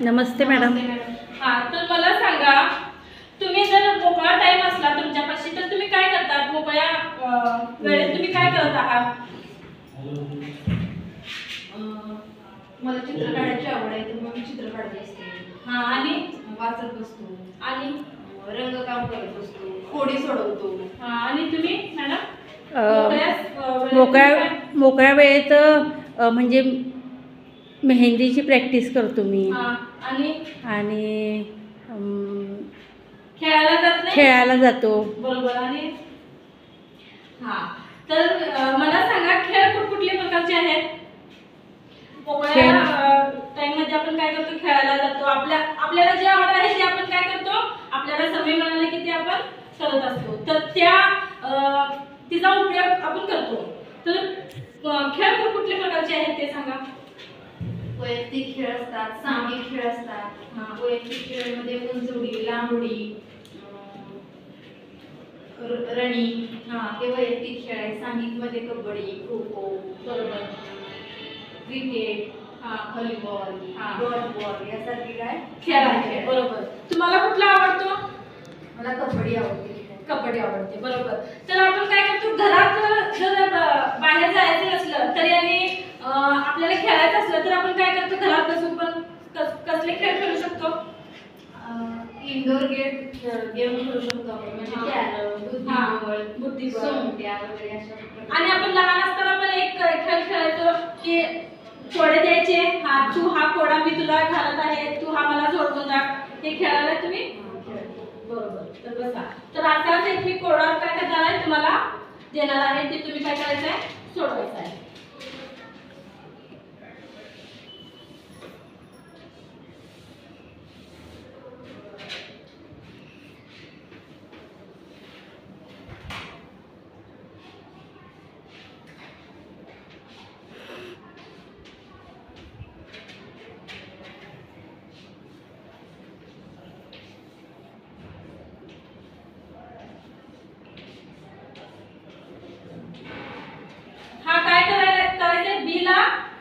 नमस्ते madam. हां, तर मला सांगा, तुम्ही जर मोकळा टाइम असला तुमच्यापाशी तर तुम्ही काय करतात? मोकळ्या वेळेत तुम्ही काय करत आहात? मला चित्र काढायची आवड आहे, तर मग मी चित्र काढत असते. हां, आणि वाचत बसतो आणि रंगकाम करत बसतो, खोडी सोडवतो. हां, आणि तुम्ही मॅडम? मोकळ्या वेळेत म्हणजे मेहंदीची प्रॅक्टिस करतो मी. आणि खेळायला जात नाही? खेळायला जातो. बरोबर. आणि हां, तर मला सांगा, खेळ कुठले प्रकारचे आहेत? मोकळ्या टाइम मध्ये आपण काय करतो? खेळायला जातो. आपल्याला जे आवड आहे ते आपण काय करतो? आपल्याला समय मिळाला की ते आपण करत असतो. तर तिचा उपयोग आपण करतो. तर खेळ कुठले प्रकारचे आहेत ते सांगा. वैयक्तिक खेळ असतात, सामूहिक खेळ असतात. वैयक्तिक खेळामध्ये उंचउडी, लांब रनिंग हे वैयक्तिक खेळ आहे. सामूहिक मध्ये कबड्डी, खो खो, बरोबर, क्रिकेट, व्हॉलीबॉल, डॉटबॉल यासारखे काय खेळ आहे. बरोबर. तुम्हाला कुठला आवडतो? मला कबड्डी आवडते. कबड्डी आवडते. बरोबर. तर आपण काय करतो? घरात जर बाहेर जायचं असलं तरी आणि आपल्याला खेळायचं असलं तर आपण काय करतो? घरात बसून पण कसले खेळ खेळू शकतो? इनडोर गेम खेळू शकतो आपण, म्हणजे कॅरम, बुद्धिबळ, सोंगट्या वगैरे अशा प्रकारे. आणि आपण लहान असताना पण एक खेळ खेळायचो की कोडे द्यायचे. तू हा कोडा मी तुला घालत आहे, तू हा मला सोडवून टाक. हे खेळायला तुम्ही बरोबर. तर बसा. तर आताच एक मी कोडा काय करणार आहे तुम्हाला देणार आहे, ते तुम्ही काय करायचं आहे? सोडवायचं आहे.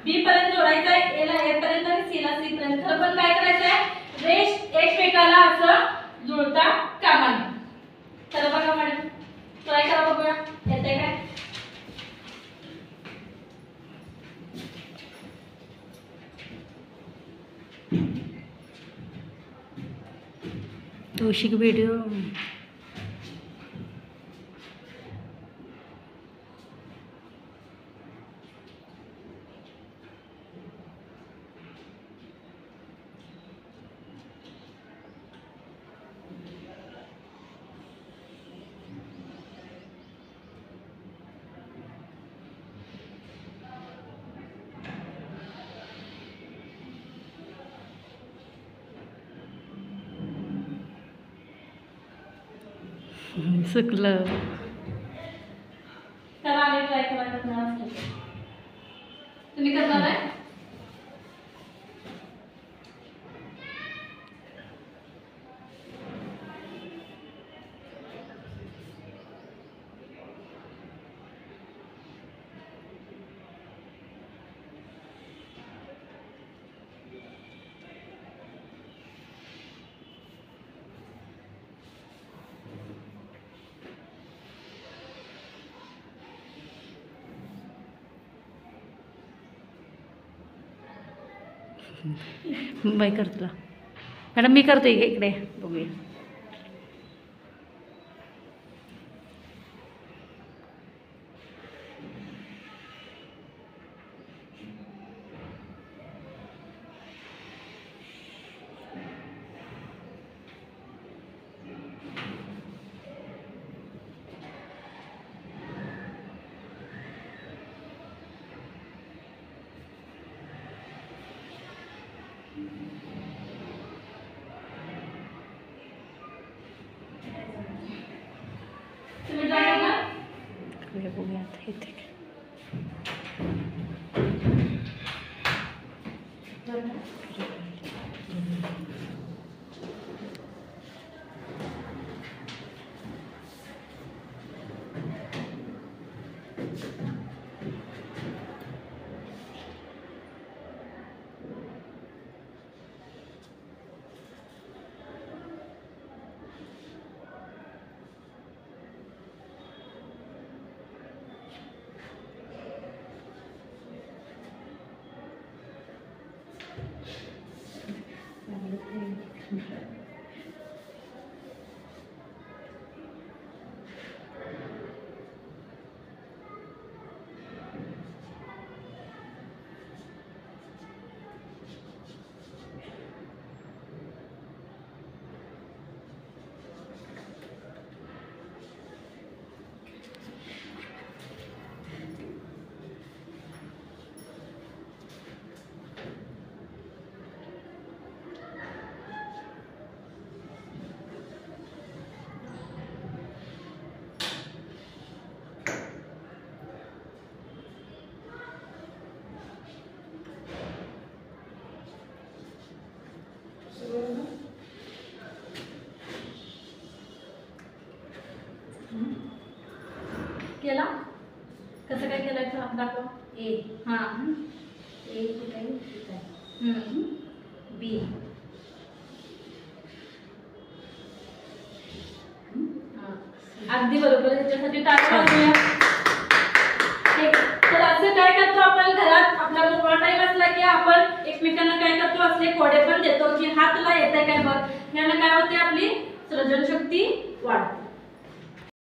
बी पर्यंत जोडायचा आहे, ए ला ए पर्यंत आणि सी ला सी पर्यंत. तर पण काय करायचं आहे? रेष एकमेकाला असं जुळता कामा नये. तर बघा मॅडम, ट्राय करा बघूया येते काय. कौशिक व्हिडिओ चुकलं. तर आम्ही ट्राय करणार असतो. तुम्ही करणार आहे? बाय करतो मॅडम. मी करतो इकडे बघूया. तुम्ही ट्राय करणार? बघूया आता इथे. केला कसं काय केलाय दाखव. ए हा ए कुठे आहे? इथं आहे. बी अगदी बरोबर. त्याच्यासाठी टाळ्या वाजवूया. ठीक. तर असं काय करतो आपण घरात आपला मोकळा टाइम असला की आपण एकमेकांना काय करतो असले कोडे पण देतो की हा तुला येतंय काय बघ. यानं काय होते आपली सृजनशक्ती वाढते.